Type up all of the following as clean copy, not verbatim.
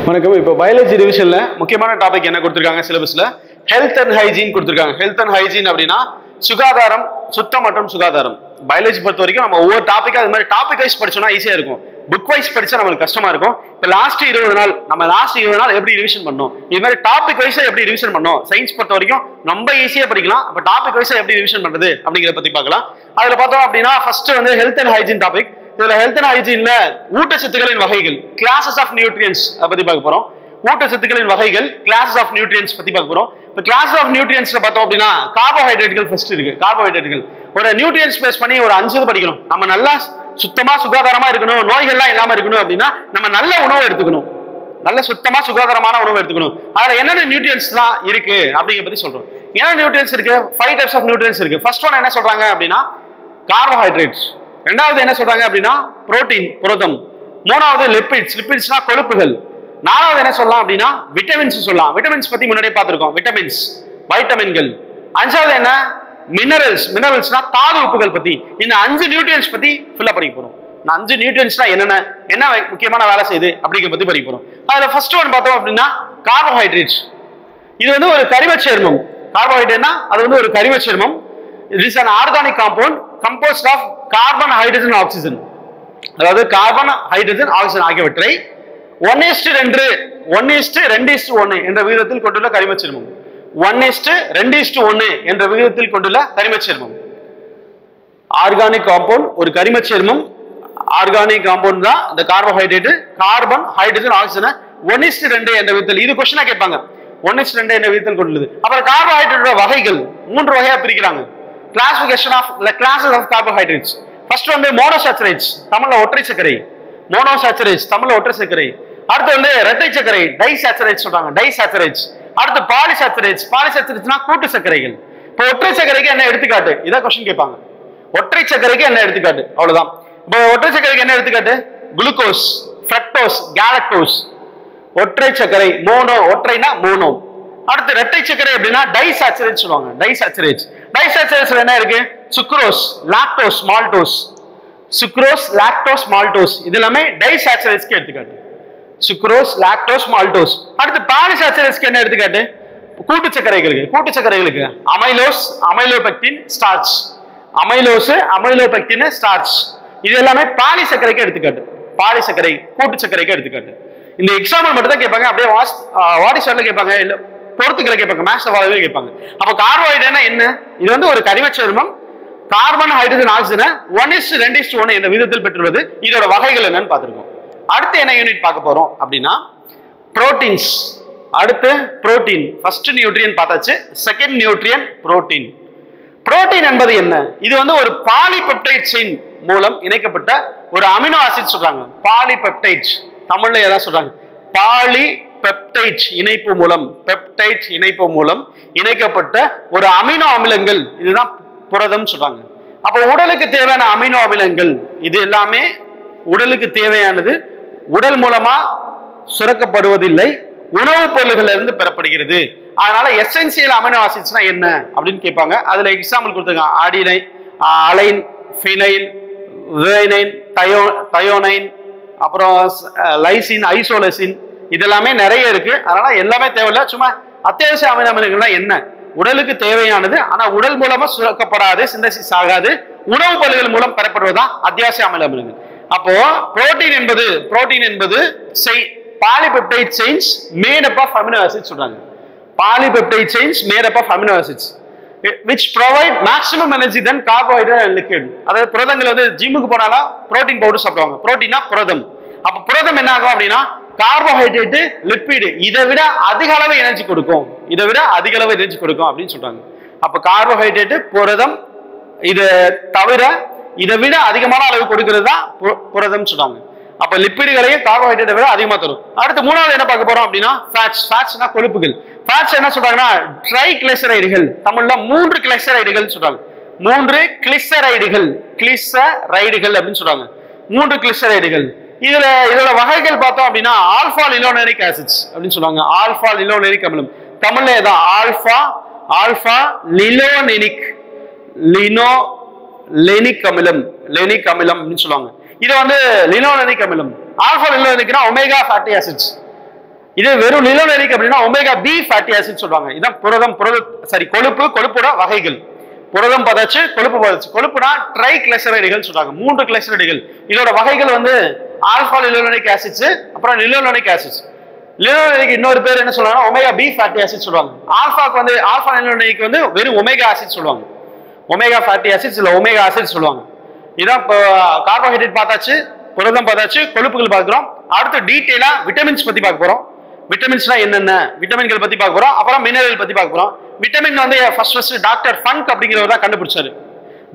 வணக்கம். இப்போ பயாலஜி டிவிஷன்ல முக்கியமான டாபிக் என்ன கொடுத்திருக்காங்க சிலபஸ்ல? ஹெல்த் அண்ட் ஹைஜீன் கொடுத்திருக்காங்க. ஹெல்த் அண்ட் ஹைஜீன் அப்படின்னா சுகாதாரம், சுத்தம் மற்றும் சுகாதாரம். பயாலஜி பொறுத்த வரைக்கும் நம்ம ஒவ்வொரு டாபிக்கா அது மாதிரி டாபிக் வைஸ் படிச்சோம்னா ஈஸியா இருக்கும். புக் வைஸ் படிச்சா நம்மளுக்கு கஷ்டமா இருக்கும். இப்போ லாஸ்ட் 20 நாள் எப்படி ரிவிஷன் பண்ணோம், இது மாதிரி டாபிக் வைஸா எப்படி ரிவிஷன் பண்ணோம். சயின்ஸ் பொறுத்த வரைக்கும் ரொம்ப ஈஸியா படிக்கலாம். அப்ப டாபிக் வைஸா எப்படி ரிவிஷன் பண்றது அப்படிங்கிறத பத்தி பார்க்கலாம். அதுல பார்த்தோம் அப்படின்னா ஃபர்ஸ்ட் வந்து ஹெல்த் அண்ட் ஹைஜீன் டாபிக். இதுல ஹெல்த் அண்ட் ஹைஜீன்ல ஊட்டச்சத்துக்களின் வகைகள், கிளாஸஸ் ஆஃப் நியூட்ரியன்ஸ் பத்தி பார்க்க போறோம். ஊட்டச்சத்துக்களின் வகைகள், கிளாஸஸ் ஆஃப் நியூட்ரியன்ஸ் பத்தி பார்க்க போறோம். இப்ப கிளாஸஸ் ஆஃப் நியூட்ரியன்ஸ்ல பார்த்தோம் அப்படின்னா கார்போஹைட்ரேட்டுகள் ஃபர்ஸ்ட் இருக்கு. கார்போஹைட்ரேட்டுகள் ஒரு நியூட்ரியன்ஸ் பேஸ் பண்ணி ஒரு 5 படிக்கணும். நம்ம நல்லா சுத்தமா சுகாதாரமா இருக்கணும், நோய்கள்லாம் இல்லாம இருக்கணும் அப்படின்னா நம்ம நல்ல உணவு எடுத்துக்கணும். நல்ல சுத்தமா சுகாதாரமான உணவு எடுத்துக்கணும். அதுல என்னென்ன நியூட்ரியன்ஸ் தான் இருக்கு அப்படிங்கிற பத்தி சொல்றோம். என்ன நியூட்ரியன்ஸ் இருக்கு? 5 டைப்ஸ் ஆஃப் நியூட்ரியன்ஸ் இருக்கு. ஃபர்ஸ்ட் ஒன் என்ன சொல்றாங்க அப்படின்னா கார்போஹைட்ரேட்ஸ். ரெண்டாவது என்ன சொல்றாங்க அப்படின்னா புரோட்டீன், புரதம். மூணாவது லிப்பிட்ஸ், லிப்பிட்ஸ்னா கொழுப்புகள். நாலாவது என்ன சொல்லலாம் அப்படின்னா விட்டமின்ஸ் சொல்லலாம். விட்டமின்ஸ் பத்தி முன்னாடியே பார்த்திருக்கோம், விட்டமின்ஸ், வைட்டமின்கள். அஞ்சாவது என்ன? மினரல்ஸ், மினரல்ஸ்னா தாது உப்புகள் பத்தி. இந்த 5 நியூட்ரியன்ஸ் பத்தி ஃபுல்லா படிக்க போறோம். இந்த 5 நியூட்ரியன்ஸ்னா என்ன முக்கியமான வேலை செய்யுது அப்படிங்கிற பத்தி படிக்க போறோம். அதுல ஃபர்ஸ்ட் ஒன் பார்த்தோம் அப்படின்னா கார்போஹைட்ரேட்ஸ். இது வந்து ஒரு கரிம சேர்மம். கார்போஹைட்ரேட்னா அது வந்து ஒரு கரிம சேர்மம். It is an organic compound composed of carbon, hydrogen, oxygen. அதாவது கார்பன், ஹைட்ரஜன், ஆக்சிஜன் ஆகியவற்றை 1:2:1 என்ற விகிதத்தில் கொண்டுள்ள கரிம சேர்மம். 1:2:1 என்ற விகிதத்தில் கொண்டுள்ள கரிம சேர்மம். ஆர்கானிக் காம்பவுண்ட், ஒரு கரிம சேர்மம். ஆர்கானிக் காம்பவுண்ட் தான் இந்த கார்போஹைட்ரேட். கார்பன், ஹைட்ரஜன், ஆக்சிஜன் 1:2 என்ற விகிதத்தில். இது கொஸ்டினா கேட்பாங்க. 1:2 என்ற விகிதத்தில் கொண்டுள்ளது. அப்புறம் கார்போஹைட்ரேட்டோட வகைகள் 3 வகையா பிரிக்கிறாங்க. Classification of classes of carbohydrates. First வந்து மோனோசாச்சுரேட்ஸ், தமிழ்ல ஒற்றை சர்க்கரை. மோனோசாச்சுரேட்ஸ் தமிழ்ல ஒற்றை சர்க்கரை. அடுத்து வந்து இரட்டை சர்க்கரை, டைசாச்சுரேட்ஸ் சொல்றாங்க, டைசாச்சுரேட்ஸ். அடுத்து பாலிசாச்சுரேட்ஸ். பாலிசாச்சுரேட்ஸ்னா கூட்டு சர்க்கரைகள். இப்போ ஒற்றை சர்க்கரைக்கு என்ன எடுத்துக்காட்டு? இதான் கொஸ்டின் கேட்பாங்க. ஒற்றை சர்க்கரைக்கு என்ன எடுத்துக்காட்டு? அவ்வளவுதான். இப்போ ஒற்றை சர்க்கரைக்கு என்ன எடுத்துக்காட்டு? Glucose, fructose, galactose. ஒற்றை சர்க்கரை மோனோ, ஒற்றைனா மோனோ. அடுத்து இரட்டை சர்க்கரை அப்படின்னா டைசாச்சுரேட்ஸ் சொல்லுவாங்க, டைசாச்சுரேட்ஸ். டைசாச்சுரேட்ஸ்ல என்ன இருக்கு? Sucrose, lactose, maltose. Sucrose, lactose, maltose இது எல்லாமே டைசாச்சுரேட்ஸ்க்கு எடுத்துக்காட்டு. Sucrose, lactose, maltose. அடுத்து பாலிசாச்சுரேட்ஸ்க்கு என்ன எடுத்துக்காட்டு? கூட்டு சர்க்கரைகளுக்கு. கூட்டு சர்க்கரைகளுக்கு amylose, amylopectin, starch. Amylose, amylopectin, starch. இது எல்லாமே பாலிசர்க்கரைக்கு எடுத்துக்காட்டு. பாலிசர்க்கரை, கூட்டு சர்க்கரைக்கு எடுத்துக்காட்டு. இந்த எக்ஸாம்பிள் மட்டும் தான் கேட்பாங்க. அப்படியே வாடிஸ்ல கேட்பாங்க, இல்ல பொறுத்துக்களை கேட்பாங்க, மேக்ஸ் வாழவே கேட்பாங்க. அப்ப கார்போஹைட்ரேட்னா என்ன? இது வந்து ஒரு கரிம சேர்மம். கார்பன், ஹைட்ரஜன், ஆக்சிஜன் 1:2:1 என்ற விதத்தில் பெற்றுள்ளது. இதோட வகைகள் என்னன்னு பார்த்திருக்கோம். அடுத்து என்ன யூனிட் பார்க்க போறோம் அப்படின்னா புரோட்டீன்ஸ். அடுத்து புரோட்டீன். ஃபர்ஸ்ட் நியூட்ரியன் பார்த்தாச்சு. Second நியூட்ரியன் protein. புரோட்டீன் என்பது என்ன? இது வந்து ஒரு பாலிபெப்டைட் செயின் மூலம் இணைக்கப்பட்ட ஒரு அமினோ ஆசிட் சொல்றாங்க. பாலிபெப்டைட் தமிழ்ல ஏதாவது சொல்றாங்க. பாலிபெப்டைட் இணைப்பு மூலம், பெப்டைட் இணைப்பு மூலம் இணைக்கப்பட்ட ஒரு அமினோ அமிலங்கள், இதுதான் புரதம் சொல்றாங்க. அப்ப உடலுக்கு தேவையான அமினோ அமிலங்கள் இது எல்லாமே உடலுக்கு தேவையானது. உடல் மூலமா சுரக்கப்படுவதில்லை, உணவுப் பொருள்கள் இருந்து பெறப்படுகிறது. அதனால எசென்சியல் அமினோ ஆசிட்ஸ்னா என்ன அப்படின்னு கேட்பாங்க. அதுல எக்ஸாம்பிள் கொடுத்துருக்காங்க. ஆடினைன், அலைன், ஃபினைல், வேனைன், தயோனைன், அப்புறம் லைசின், ஐசோலசின், இதெல்லாமே நிறைய இருக்கு. அதனால எல்லாமே தேவையில்லை. சும்மா அத்தியாவசிய அமினோ அமிலங்கள்னா என்ன? உடலுக்கு தேவையானது, ஆனா உடல் மூலமா சுரக்கப்படாது, சிந்தசிஸ் ஆகாது, உணவுப் பொருள்கள் மூலம் பெறப்படுவதுதான் அத்தியாவசிய அமினோ அமிலங்கள். அப்போ புரோட்டீன் என்பது polypeptide chains made up of amino acids சொல்றாங்க. Polypeptide chains made up of amino acids which provide maximum energy than carbohydrate and liquid. அதாவது புரதங்கள் வந்து ஜிம்முக்கு போனாலும் புரோட்டீன் பவுடர் சாப்பிடுவாங்க. புரோட்டீனா புரதம். அப்ப புரதம் என்ன ஆகும் அப்படின்னா கார்போஹைட்ரேட், லிப்பிட் இதை விட அதிக அளவு எனர்ஜி கொடுக்கும், அப்படின்னு சொல்றாங்க. அப்ப கார்போஹைட்ரேட், புரதம் இதை தவிர இதை விட அதிகமான அளவு கொடுக்கிறது தான் புரதம் சொல்றாங்க. அப்ப லிப்பிடுகளையும் கார்போஹைட்ரேட்டை விட அதிகமா தரும். அடுத்து மூணாவது என்ன பார்க்க போறோம் அப்படின்னா ஃபேட்ஸ். ஃபேட்ஸ்னா கொழுப்புகள். ஃபேட்ஸ் என்ன சொல்றாங்கன்னா ட்ரைகிளிசரைடுகள், தமிழ்ல 3 கிளிசரைடுகள் சொல்றாங்க. 3 கிளிசரைடுகள், கிளிசரைடுகள் அப்படின்னு சொல்றாங்க. 3 கிளிசரைடுகள். இதோட வகைகள் பார்த்தோம் அப்படின்னா ஆல்பா லினோலெனிக் ஆசிட்ஸ் அப்படின்னு சொல்லுவாங்க. ஆல்பா லினோலெனிக் அமிலம் தமிழ்ல ஏதான் ஆல்பா லினோலெனிக், லினோலெனிக் அமிலம், லினோலெனிக் அமிலம் அப்படின்னு சொல்லுவாங்க. இது வந்து லினோலெனிக் அமிலம். ஆல்பா லினோலெனிக்னா ஒமேகா ஃபேட்டி ஆசிட்ஸ். இது வெறும் லினோலெனிக் அப்படின்னா ஒமேகா பி ஃபேட்டி ஆசிட் சொல்லுவாங்க. இதான் புரதம், கொழுப்பு, கொழுப்போட வகைகள். புரதம் பார்த்தாச்சு, கொழுப்பு பார்த்தாச்சு. கொழுப்புனா ட்ரை கிளைசரைடுகள் சொல்றாங்க, 3 கிளைசரைடுகள். இதோட வகைகள் வந்து ஆல்பா லினோலெனிக் ஆசிட்ஸ், அப்புறம் லினோலெனிக் ஆசிட்ஸ். லினோலெனிக் இன்னொரு பேர் என்ன சொல்றாங்க, ஒமேகா பி ஃபேட்டி ஆசிட் சொல்லுவாங்க. ஆல்பாக்கு வந்து ஆல்பா லினோலெனிக் வந்து வெறும் ஒமேகா ஆசிட் சொல்லுவாங்க. ஒமேகா ஃபேட்டி ஆசிட்ஸ் இல்ல ஒமேகா ஆசிட் சொல்லுவாங்க. இதான் கார்போஹைட்ரேட் பார்த்தாச்சு, புரதம் பார்த்தாச்சு, கொழுப்புகள் பார்க்கிறோம். அடுத்து டீடைலா விட்டமின்ஸ் பத்தி பார்க்க போறோம். விட்டமின்ஸ்னா என்னென்ன, விட்டமின்கள் பத்தி பார்க்க போறோம். அப்புறம் மினரல் பத்தி பார்க்க போறோம். விட்டமின் வந்து ஃபர்ஸ்ட் டாக்டர் ஃபங்க் அப்படிங்கிறவர் தான் கண்டுபிடிச்சாரு.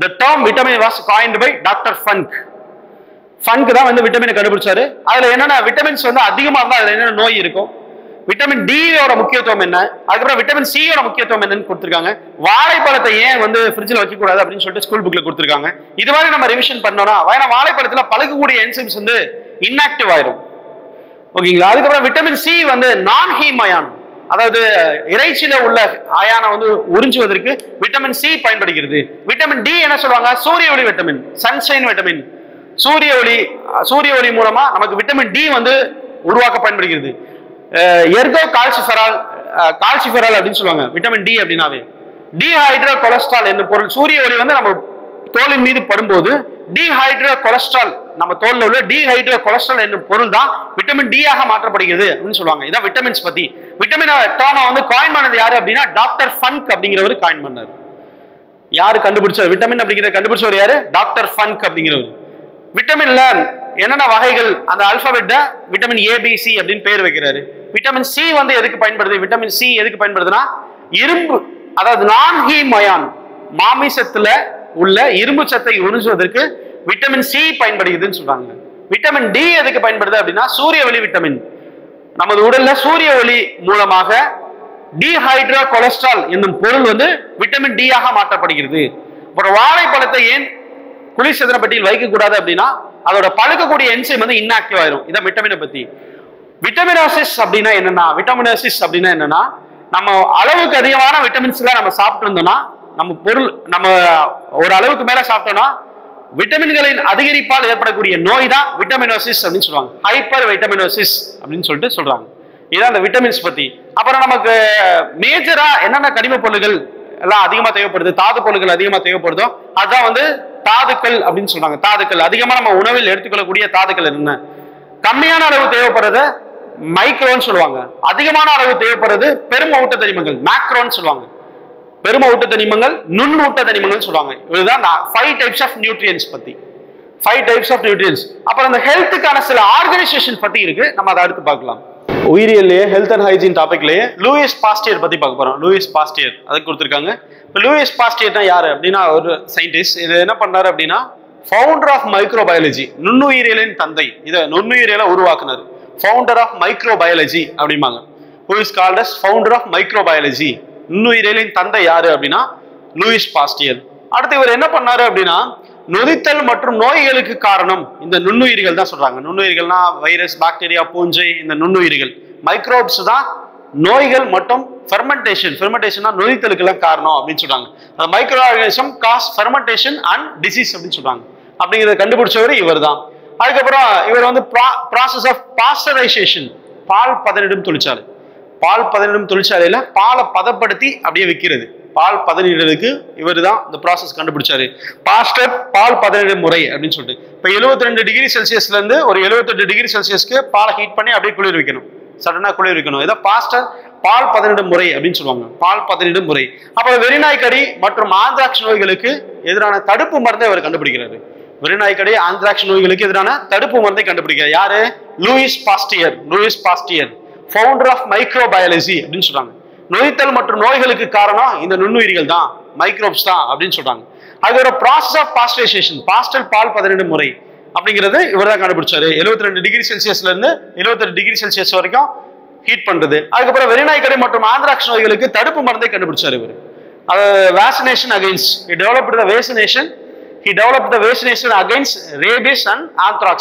The term vitamin was coined by Dr. Funk. Funk தான் வந்து விட்டமினை கண்டுபிடிச்சாரு. அதுல என்னென்ன விட்டமின்ஸ் வந்து அதிகமா இருந்தா அதுல என்னென்ன நோய் இருக்கும், விட்டமின் டியோட முக்கியத்துவம் என்ன, அதுக்கப்புறம் விட்டமின் சியோட முக்கியத்துவம் என்னன்னு கொடுத்துருக்காங்க. வாழைப்பழத்தை ஏன் வந்து ஃப்ரிட்ஜில் வைக்கக்கூடாது அப்படின்னு சொல்லிட்டு ஸ்கூல் புக்ல கொடுத்துருக்காங்க. இது மாதிரி நம்ம ரிவிஷன் பண்ணோம்னா வாழைப்பழத்துல பழுக்கக்கூடிய என்சைம்ஸ் வந்து இன்ஆக்டிவ் ஆயிரும். ஓகேங்களா. அதுக்கப்புறம் விட்டமின் சி வந்து நான் ஹீம் அயான், அதாவது இறைச்சியில உள்ள அயானை வந்து உறிஞ்சுவதற்கு விட்டமின் சி பயன்படுகிறது. விட்டமின் டி என்ன சொல்லுவாங்க, சூரிய ஒளி விட்டமின், சன்ஷைன் விட்டமின். சூரிய ஒளி மூலமா நமக்கு விட்டமின் டி வந்து உருவாக்க பயன்படுகிறது. எர்கோ கால்சிஃபெரால் அப்படின்னு சொல்லுவாங்க விட்டமின் டி அப்படின்னாவே. டீஹைட்ரோ கொலஸ்ட்ரால் என்னும் பொருள், சூரிய ஒளி வந்து நம்ம தோலின் மீது படும்போது டீஹைட்ரோ கொலஸ்ட்ரால், நம்ம தோல்ல உள்ள டீஹைட்ரோ கொலஸ்ட்ரால் என்னும் பொருள் தான் விட்டமின் டி ஆக மாற்றப்படுகிறது அப்படின்னு சொல்லுவாங்க. இதான் விட்டமின்ஸ் பத்தி. விட்டமின் டேர்மை வந்து காயின் பண்ணது யாரு அப்படின்னா டாக்டர் ஃபங்க் அப்படிங்கிறவர் காயின் பண்ணார். யாரு கண்டுபிடிச்சார் விட்டமின் அப்படிங்கிறத கண்டுபிடிச்சவர் யாரு, டாக்டர் ஃபங்க் அப்படிங்கிறவர். விட்டமின்ல என்னென்ன வகைகள், அந்த அல்பாபெட்ட விட்டமின் ஏபிசி அப்படின்னு பேர் வைக்கிறாரு. விட்டமின் சி வந்து எதுக்கு பயன்படுது, விட்டமின் சி எதுக்கு பயன்படுதுன்னா இரும்பு, அதாவது நான் ஹீம் அயான், மாமிசத்துல உள்ள இரும்பு சத்தை உறிஞ்சுவதற்கு விட்டமின் சி பயன்படுகிறதுன்னு சொல்றாங்க. விட்டமின் டி எதுக்கு பயன்படுது அப்படின்னா சூரிய ஒளி விட்டமின். நமது உடல்ல சூரிய ஒளி மூலமாக டீஹைட்ரோ கொலஸ்ட்ரால் என்னும் பொருள் வந்து விட்டமின் டி ஆக மாற்றப்படுகிறது. அப்புறம் வாழைப்பழத்தை ஏன் குளிர்சாதன பெட்டியில் வைக்கக்கூடாது அப்படின்னா அதோட பழுக்கக்கூடிய என்சைம் வந்து இன்ஆக்டிவ் ஆயிரும். இதான் விட்டமினை பத்தி. விட்டமினோசிஸ் அப்படின்னா என்னன்னா, விட்டமினோசிஸ் அப்படின்னா என்னன்னா, நம்ம அளவுக்கு அதிகமான விட்டமின்ஸ் எல்லாம் நம்ம சாப்பிட்டு இருந்தோம்னா, நம்ம ஒரு அளவுக்கு மேல சாப்பிட்டோம்னா விட்டமின்களின் அதிகரிப்பால் ஏற்படக்கூடிய நோய் தான் விட்டமினோசிஸ் அப்படின்னு சொல்லுவாங்க. ஹைப்பர் விட்டமினோசிஸ் அப்படின்னு சொல்லிட்டு சொல்றாங்க. இதான் அந்த விட்டமின்ஸ் பத்தி. அப்புறம் நமக்கு மேஜரா என்னென்ன கனிம பொருள்கள் எல்லாம் அதிகமா தேவைப்படுது, தாது பொருட்கள் அதிகமா தேவைப்படுதோ அதுதான் வந்து தாதுக்கள் அப்படின்னு சொல்றாங்க. தாதுக்கள் அதிகமா நம்ம உணவில் எடுத்துக்கொள்ளக்கூடிய தாதுக்கள் என்ன, கம்மியான அளவு தேவைப்படுறது மைக்ரோன்னு சொல்லுவாங்க, அதிகமான அளவு தேவைப்படுறது பெரும ஊட்ட தனிமங்கள் மேக்ரோன்னு சொல்லுவாங்க. பெரும ஊட்ட தனிமங்கள், நுண்ணூட்ட தனிமங்கள் சொல்லுவாங்க. இதுதான் 5 டைப்ஸ் ஆஃப் நியூட்ரியன்ஸ் பத்தி. 5 டைப்ஸ் ஆஃப் நியூட்ரியன்ஸ். அப்புறம் இந்த ஹெல்த்துக்கான சில ஆர்கனைசேஷன் பத்தி இருக்கு, நம்ம அதை அடுத்து பார்க்கலாம். உயிரியல்லையே ஹெல்த் அண்ட் ஹைஜீன் டாபிக்லயே லூயிஸ் பாஸ்டியர் பத்தி பார்க்க போறோம். லூயிஸ் பாஸ்டியர் அதுக்கு கொடுத்துருக்காங்க. இப்போ லூயிஸ் பாஸ்டியர்னா யாரு அப்படின்னா ஒரு சயின்டிஸ்ட். இது என்ன பண்ணாரு அப்படின்னா ஃபவுண்டர் ஆஃப் மைக்ரோபயாலஜி, நுண்ணுயிரியலின் தந்தை. இதை நுண்ணுயிரியலை உருவாக்குனாரு. ஃபவுண்டர் ஆஃப் மைக்ரோபயாலஜி அப்படிம்பாங்க. Who is called as founder of microbiology. நுண்ணுயிரியலின் தந்தை யாரு அப்படின்னா லூயிஸ் பாஸ்டியர். அடுத்து இவர் என்ன பண்ணாரு அப்படின்னா நொதித்தல் மற்றும் நோய்களுக்கு காரணம் இந்த நுண்ணுயிரிகள் தான் சொல்றாங்க. நுண்ணுயிரிகள்னா வைரஸ், பாக்டீரியா, பூஞ்சை, இந்த நுண்ணுயிரிகள் மைக்ரோப்ஸ் தான் நோய்கள் மற்றும் ஃபெர்மெண்டேஷன் நொதித்தலுக்கு எல்லாம் காரணம் அப்படின்னு சொல்றாங்க. அந்த micro organism cause fermentation and disease அப்படின்னு சொல்றாங்க. அப்படிங்கிறத கண்டுபிடிச்சவர் இவர் தான். அதுக்கப்புறம் இவர் வந்து ப்ராசஸ் ஆஃப் பாஸ்டரைசேஷன், பால் பதனிடும் தொழிற்சாலை. பால் பதனிடும் தொழிற்சாலையில பாலை பதப்படுத்தி அப்படியே விற்கிறது. பால் பதனிடுறதுக்கு இவர் தான் இந்த ப்ராசஸ் கண்டுபிடிச்சாரு. பாஸ்டர் பால் பதனிடும் முறை அப்படின்னு சொல்லிட்டு. இப்போ 72 டிகிரி செல்சியஸ்ல இருந்து ஒரு 78 டிகிரி செல்சியஸ்க்கு பாலை ஹீட் பண்ணி அப்படியே குளிர் வைக்கணும், சடனா குளிர் வைக்கணும். இதை பாஸ்டர் பால் பதனிடும் முறை அப்படின்னு சொல்லுவாங்க. பால் பதனிடும் முறை. அப்புறம் வெறிநாய்க்கடி மற்றும் ஆந்த்ராக்ஸ் நோய்களுக்கு எதிரான தடுப்பு மருந்தை அவர் கண்டுபிடிக்கிறாரு. வெறிநாய்க்கடி, ஆந்த்ராக்ஸ் நோய்களுக்கு எதிரான தடுப்பு மருந்தை கண்டுபிடிக்கிறார் யாரு, Louis Pasteur founder of microbiology அப்படின்னு சொல்றாங்க. நொதித்தல் மற்றும் நோய்களுக்கு காரணம் இந்த நுண்ணுயிரிகள் தான், மைக்ரோப்ஸ் தான் அப்படின்னு சொல்றாங்க. அது ஒரு ப்ராசஸ் ஆஃப் பாஸ்டரைசேஷன், பாஸ்டல் பால் பதனிடும் முறை அப்படிங்கிறது இவர் தான் கண்டுபிடிச்சாரு. 72 டிகிரி செல்சியஸ்ல இருந்து 78 டிகிரி செல்சியஸ் வரைக்கும் ஹீட் பண்றது. அதுக்கப்புறம் வெறிநாய்க்கடி மற்றும் ஆந்த்ராக்ஸ் நோய்களுக்கு தடுப்பு மருந்தை கண்டுபிடிச்சாரு இவர். அது vaccination against, he developed the vaccination against rabies and anthrax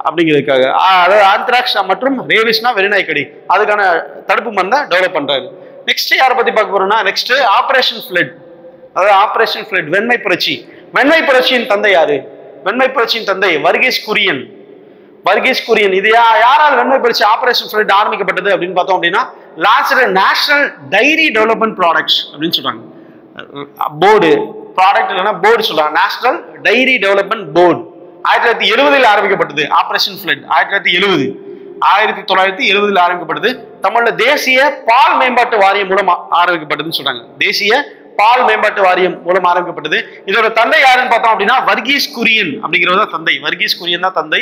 அப்படிங்கிறதுக்காக. அதாவது ஆந்த்ராக்ஸ் மற்றும் ரேபிஸ்னா வெறிநாய்க்கடி, அதுக்கான தடுப்பு மருந்தை டெவலப் பண்றாரு. நெக்ஸ்ட் யாரை பத்தி பார்க்க போறோம்னா நெக்ஸ்ட் ஆபரேஷன் ஃபிளட். அதாவது ஆபரேஷன் ஃபிளட் வெண்மை புரட்சி. வெண்மை புரட்சியின் தந்தை யாரு? வெண்மை புரட்சியின் தந்தை வர்கீஸ் குரியன். வர்கீஸ் குரியன். இது யாரால் வெண்மை புரட்சி ஆபரேஷன் ஃப்ளட் ஆரம்பிக்கப்பட்டது அப்படின்னு பார்த்தோம் அப்படின்னா, last national diary development products அப்படின்னு சொல்றாங்க. போர்டு ப்ராடக்ட் இல்லைன்னா போர்டு சொல்றாங்க. நேஷனல் டைரி டெவலப்மெண்ட் போர்டு 1970 ஆரம்பிக்கப்பட்டது. ஆபரேஷன் ஃப்ளட் 1970 ஆரம்பிக்கப்பட்டது. தமிழ்ல தேசிய பால் மேம்பாட்டு வாரியம் மூலம் ஆரம்பிக்கப்பட்டதுன்னு சொல்றாங்க. தேசிய பால் மேம்பாட்டு வாரியம் மூலம் ஆரம்பிக்கப்பட்டது. இதோட தந்தை யாருன்னு பார்த்தோம் அப்படின்னா வர்கீஸ் குரியன் அப்படிங்கிறது தான் தந்தை. வர்கீஸ் குரியன் தான் தந்தை.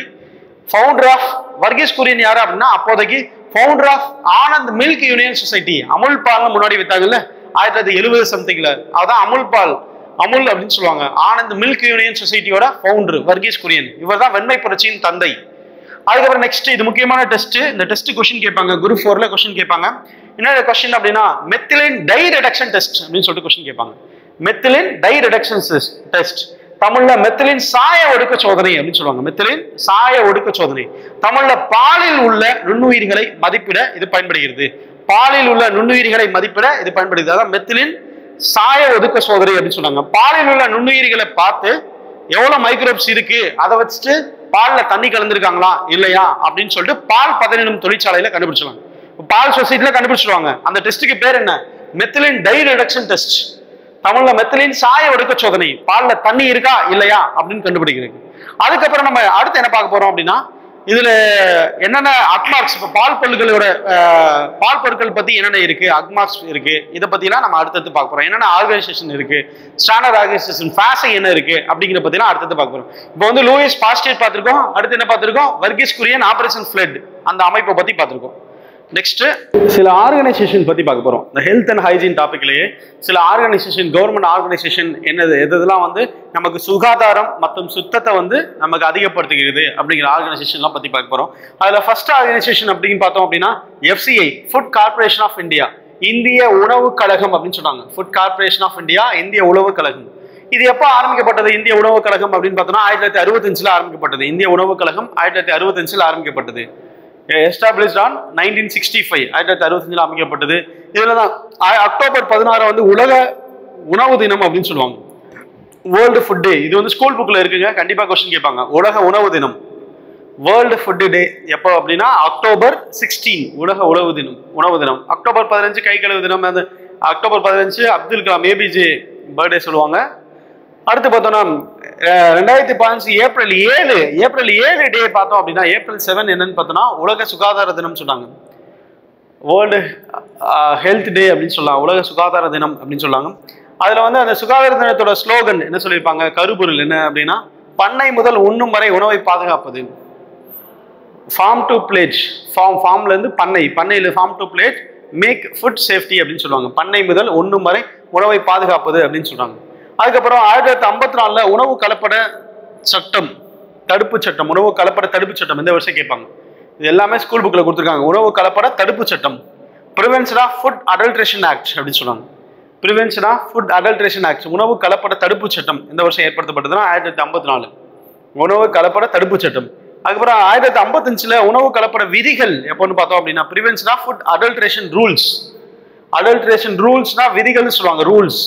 ஃபவுண்டர் ஆஃப் வர்கீஸ் குரியன் யாரு அப்படின்னா அப்போதைக்கு founder of Anand milk union society. Amul பால் முன்னாடி வித்தாங்கல்ல 1970 சம்திங்ல, அதான் அமுல் பால், அமுல் அப்படின்னு சொல்லுவாங்க. ஆனந்த் மில்க் யூனியன் சொசைட்டியோட ஃபவுண்டர் வர்கீஸ் குரியன். இவர் தான் வெண்மை புரட்சியின் தந்தை. அதுக்கப்புறம் நெக்ஸ்ட், இது முக்கியமான டெஸ்ட். இந்த டெஸ்ட் கொஸ்டின் கேட்பாங்க, குரூப் 4ல கொஸ்டின் கேட்பாங்க. என்ன கொஸ்டின் அப்படின்னா மெத்திலின் டை ரிடக்ஷன் டெஸ்ட் அப்படின்னு சொல்லிட்டு கொஸ்டின் கேட்பாங்க. மெத்திலின் டை ரிடக்ஷன் டெஸ்ட், தமிழ்ல மெத்திலின் சாய ஒடுக்க சோதனை அப்படின்னு சொல்லுவாங்க. மெத்திலின் சாய ஒடுக்க சோதனை. தமிழ்ல பாலில் உள்ள நுண்ணுயிர்களை மதிப்பிட இது பயன்படுகிறது. பாலில் உள்ள நுண்ணுயிர்களை மதிப்பிட இது பயன்படுகிறது. அதான் மெத்திலின் சாய ஒடுக்க சோதனை அப்படின்னு சொல்றாங்க. பாலில் உள்ள நுண்ணுயிர்களை பார்த்து எவ்வளவு மைக்ரோப்ஸ் இருக்கு அதை வச்சுட்டு பால்ல தண்ணி கலந்துருக்காங்களா இல்லையா அப்படின்னு சொல்லிட்டு பால் பதனிடும் தொழிற்சாலையில கண்டுபிடிச்சிருவாங்க. பால் சொசைட்டில கண்டுபிடிச்சிருவாங்க. அந்த டெஸ்ட்டுக்கு பேர் என்ன? Methylene dye reduction test. தமிழ்ல மெத்திலின் சாய ஒடுக்க சோதனை. பால்ல தண்ணி இருக்கா இல்லையா அப்படின்னு கண்டுபிடிக்கிறது. அதுக்கப்புறம் நம்ம அடுத்து என்ன பார்க்க போறோம் அப்படின்னா, இதுல என்னென்ன அக்மார்க்ஸ், இப்போ பால் பொருட்களோட பால் பொருட்கள் பத்தி என்னென்ன இருக்கு, அக்மார்க்ஸ் இருக்கு, இதை பத்திலாம் நம்ம அடுத்தது பார்க்க போறோம். என்னென்ன ஆர்கனைசேஷன் இருக்கு, ஸ்டாண்டர்ட் ஆர்கனைசேஷன், ஃபேஸை என்ன இருக்கு அப்படிங்கிற பத்திலாம் அடுத்தது பார்க்க போறோம். இப்போ வந்து லூயிஸ் பாஸ்டர் பார்த்திருக்கோம். அடுத்து என்ன பார்த்திருக்கோம்? வர்கீஸ் குரியன் ஆபரேஷன் ஃப்ளட் அந்த அமைப்பை பத்தி பார்த்திருக்கோம். நெக்ஸ்ட் சில ஆர்கனைசேஷன் பத்தி பார்க்க போறோம். இந்த ஹெல்த் அண்ட் ஹைஜீன் டாபிக்லயே சில ஆர்கனைசேஷன், கவர்மெண்ட் ஆர்கனைசேஷன் என்னது, எதெல்லாம் வந்து நமக்கு சுகாதாரம் மற்றும் சுத்தத்தை வந்து நமக்கு அதிகப்படுத்துகிறது அப்படிங்கிற ஆர்கனைசேஷன்லாம் பத்தி பார்க்க போறோம். அதுல ஃபர்ஸ்ட் ஆர்கனைசேஷன் அப்படின்னு பார்த்தோம் அப்படின்னா FCI, food corporation of India, இந்திய உணவு கழகம் அப்படின்னு சொல்றாங்க. ஃபுட் கார்பரேஷன் ஆஃப் இந்தியா, இந்திய உணவு கழகம். இது எப்போ ஆரம்பிக்கப்பட்டது? இந்திய உணவு கழகம் அப்படின்னு பார்த்தோம்னா 1965 ஆரம்பிக்கப்பட்டது. இந்திய உணவு கழகம் 1965 ஆரம்பிக்கப்பட்டது. எஸ்டாப்ளிஷ்ட் ஆன் 1965, 1965 அமைக்கப்பட்டது. இதுல தான் அக்டோபர் 16 வந்து உலக உணவு தினம் அப்படின்னு சொல்லுவாங்க. World food day. இது வந்து ஸ்கூல் புக்ல இருக்குங்க, கண்டிப்பா கொஸ்டின் கேட்பாங்க. உலக உணவு தினம், வேர்ல்டு ஃபுட் டே எப்போ அப்படின்னா October 16 உலக உணவு தினம். உணவு தினம். October 15 கை கழுவு தினம். அந்த October 15 Abdul Kalam APJ birthday சொல்லுவாங்க. அடுத்து பார்த்தோம்னா 2015 ஏப்ரல் 7 டே பார்த்தோம் அப்படின்னா ஏப்ரல் 7 என்னன்னு பார்த்தோம்னா உலக சுகாதார தினம் சொன்னாங்க. வேர்ல்டு ஹெல்த் டே அப்படின்னு சொல்லலாம், உலக சுகாதார தினம் அப்படின்னு சொல்லாங்க. அதுல வந்து அந்த சுகாதார தினத்தோட ஸ்லோகன் என்ன சொல்லியிருப்பாங்க, கருப்பொருள் என்ன அப்படின்னா பண்ணை முதல் உண்ணும் வரை உணவை பாதுகாப்பது. ஃபார்ம் டு பிளேட், ஃபார்ம்ல இருந்து பண்ணை, பண்ணையில farm to plate, make food safety அப்படின்னு சொல்லுவாங்க. பண்ணை முதல் உண்ணும் வரை உணவை பாதுகாப்பது அப்படின்னு சொல்றாங்க. அதுக்கப்புறம் 1954 உணவு கலப்பட சட்டம், தடுப்பு சட்டம், உணவு கலப்பட தடுப்பு சட்டம் இந்த வருஷம் கேட்பாங்க. இது எல்லாமே ஸ்கூல் புக்ல கொடுத்துருக்காங்க. உணவு கலப்பட தடுப்பு சட்டம், prevention of food adulteration act அப்படின்னு சொல்லுவாங்க. Prevention of food adulteration act, உணவு கலப்பட தடுப்பு சட்டம் இந்த வருஷம் ஏற்படுத்தப்பட்டதுன்னா 1954 உணவு கலப்பட தடுப்பு சட்டம். அதுக்கப்புறம் 1955 உணவு கலப்பட விதிகள் எப்போன்னு பார்த்தோம் அப்படின்னா prevention of food adulteration rules. Adulteration ரூல்ஸ்னா விதிகள்னு சொல்லுவாங்க. ரூல்ஸ்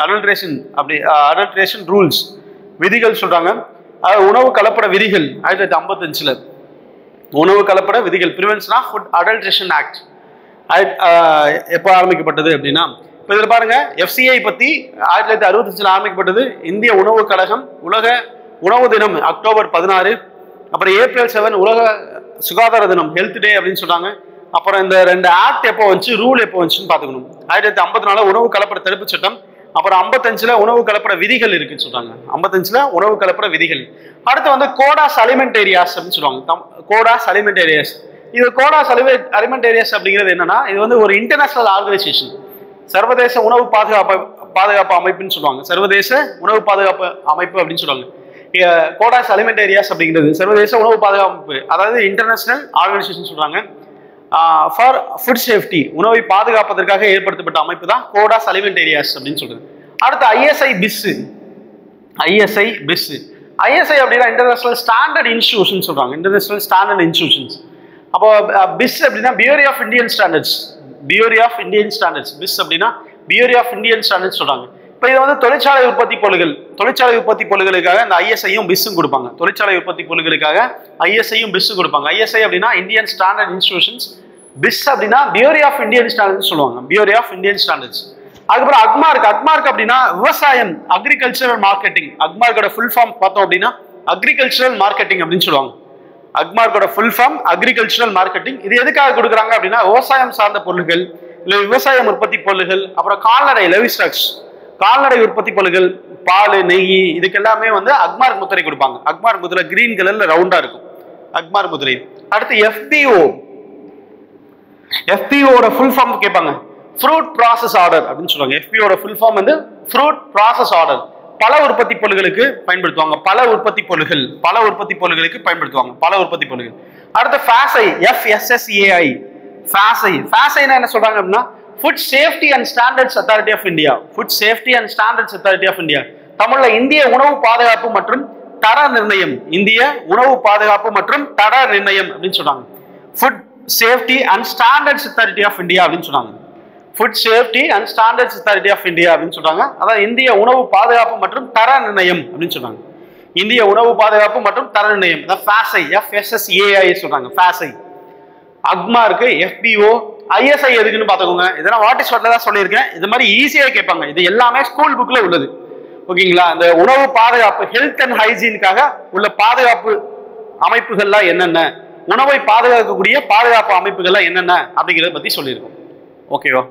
அடல்ட்ரேஷன் அப்படி அடல்ட்ரேஷன் ரூல்ஸ் விதிகள் சொல்றாங்க. உணவு கலப்பட விதிகள் 1955 உணவு கலப்பட விதிகள், prevention of food adulteration act எப்போ ஆரம்பிக்கப்பட்டது அப்படின்னா இப்போ இதில் பாருங்க FCI பத்தி 1965 ஆரம்பிக்கப்பட்டது. இந்திய உணவு கழகம் உலக உணவு தினம் அக்டோபர் 16. அப்புறம் ஏப்ரல் 7 உலக சுகாதார தினம் ஹெல்த் டே அப்படின்னு சொல்றாங்க. அப்புறம் இந்த 2 ஆக்ட் எப்போ வந்துச்சு, ரூல் எப்போ வந்துச்சுன்னு பார்த்துக்கணும். 1954 உணவு கலப்பட தடுப்பு சட்டம். அப்புறம் 55 உணவு கலப்பட விதிகள் இருக்குன்னு சொல்றாங்க. 55 உணவு கலப்பட விதிகள். அடுத்து வந்து கோடாஸ் அலிமெண்டேரியாஸ் அப்படின்னு சொல்லுவாங்க. கோடாஸ் அலிமெண்டேரியாஸ். இது கோடாஸ் அலிமெண்டேரியாஸ் அப்படிங்கிறது என்னன்னா இது வந்து ஒரு இன்டர்நேஷனல் ஆர்கனைசேஷன், சர்வதேச உணவு பாதுகாப்பு அமைப்புன்னு சொல்லுவாங்க. சர்வதேச உணவு பாதுகாப்பு அமைப்பு அப்படின்னு சொல்லுவாங்க. கோடாஸ் அலிமெண்டேரியாஸ் அப்படிங்கிறது சர்வதேச உணவு பாதுகாப்பு, அதாவது இன்டர்நேஷனல் ஆர்கனைசேஷன் சொல்றாங்க. ஃபார் ஃபுட் சேஃப்டி, உணவை பாதுகாப்பதற்காக ஏற்படுத்தப்பட்ட அமைப்பு தான் கோடாஸ் அலிமெண்டேரியாஸ் அப்படின்னு சொல்றது. அடுத்து ISI பிஸ். ISI அப்படின்னா இன்டர்நேஷனல் ஸ்டாண்டர்ட் இன்ஸ்டிடியூஷன் சொல்றாங்க. International standard institutions. அப்போ பிஸ் அப்படின்னா bureau of Indian standards. Bureau of Indian standards. BIS அப்படின்னா பியூரி ஆஃப் இந்தியன் ஸ்டாண்டர்ட்ஸ் சொல்றாங்க. இப்போ இது வந்து தொழிற்சாலை உற்பத்தி பொருட்கள், தொழிற்சாலை உற்பத்தி பொருட்களுக்காக இந்த ஐஎஸ்ஐயும் பிஸ்ஸும் கொடுப்பாங்க. தொழிற்சாலை உற்பத்தி பொருட்களுக்காக ஐஎஸ்ஐயும் பிஸ்ஸும் கொடுப்பாங்க. ஐஎஸ்ஐ அப்படின்னா இந்தியன் ஸ்டாண்டர்ட் இன்ஸ்டிடியூஷன்ஸ், பிஸ் அப்படின்னா பியூரோ ஆஃப் இந்தியன் ஸ்டாண்டர்ட்ஸ் சொல்லுவாங்க, பியூரோ ஆஃப் இந்தியன் ஸ்டாண்டர்ட்ஸ். அதுக்கப்புறம் அக்மார்க், அக்மார்க் அப்படின்னா விவசாயம், அக்ரிகல்ச்சரல் மார்க்கெட்டிங். அக்மார்க்கோட ஃபுல் ஃபார்ம் பார்த்தோம் அப்படின்னா அக்ரிகல்ச்சரல் மார்க்கெட்டிங் அப்படின்னு சொல்லுவாங்க. அக்மார்க்கோட ஃபுல் ஃபார்ம் அக்ரிகல்ச்சரல் மார்க்கெட்டிங். இது எதுக்காக கொடுக்குறாங்க அப்படின்னா விவசாயம் சார்ந்த பொருட்கள், இல்லை விவசாயம் உற்பத்தி பொருட்கள், அப்புறம் கால்நடை லெவிஸ்டாக்ஸ், கால்நடை உற்பத்தி பொருட்கள், பால், நெய், இதுக்கு எல்லாமே வந்து அக்மார்க் முத்திரை கொடுப்பாங்க. அக்மார்க் முத்திரை கிரீன் கலர்ல ரவுண்டா இருக்கும், அக்மார்க் முத்திரை. அடுத்து எஃபிஓ, எஃபிஓட ஃபுல் ஃபார்ம் கேட்பாங்க, ஃப்ரூட் ப்ராசஸ் ஆர்டர் அப்படின்னு சொல்லுவாங்க. எஃபிஓட ஃபுல் ஃபார்ம் வந்து ஃப்ரூட் ப்ராசஸ் ஆர்டர். பல உற்பத்தி பொருட்களுக்கு பயன்படுத்துவாங்க, பல உற்பத்தி பொருட்கள், பல உற்பத்தி பொருட்களுக்கு பயன்படுத்துவாங்க, பல உற்பத்தி பொருட்கள். அடுத்து ஃபாசை, எஃப்எஸ்எஸ்ஏஐ, ஃபாசை. ஃபாசைனா என்ன சொல்றாங்க அப்படின்னா food safety and standards authority of India, food safety and standards authority of India. தமிழ்ல இந்திய உணவு பாதுகாப்பு மற்றும் தர நிர்ணயம், இந்திய உணவு பாதுகாப்பு மற்றும் தர நிர்ணயம் அப்படின்னு சொன்னாங்க. Food safety and standards authority of India அப்படின்னு சொன்னாங்க. Food safety and standards authority of India அப்படின்னு சொல்றாங்க. அதாவது இந்திய உணவு பாதுகாப்பு மற்றும் தர நிர்ணயம் அப்படின்னு சொன்னாங்க. இந்திய உணவு பாதுகாப்பு மற்றும் தர நிர்ணயம், ஃபாசை, எஃப்எஸ்எஸ்ஏஐ சொல்றாங்க, ஃபாசை. அக்மார்க்கு, எஃபிஓ, ஐஎஸ்ஐ எதுக்குன்னு பார்த்துக்கோங்க. இதெல்லாம் வாட் இஸ் வாட்ல தான் சொல்லியிருக்கேன். இது மாதிரி ஈஸியாக கேட்பாங்க. இது எல்லாமே ஸ்கூல் புக்ல உள்ளது, ஓகேங்களா? இந்த உணவு பாதுகாப்பு, ஹெல்த் அண்ட் ஹைஜீனுக்காக உள்ள பாதுகாப்பு அமைப்புகள்லாம் என்னென்ன, உணவை பாதுகாக்கக்கூடிய பாதுகாப்பு அமைப்புகள்லாம் என்னென்ன அப்படிங்கிறத பத்தி சொல்லியிருக்கோம். ஓகேவா?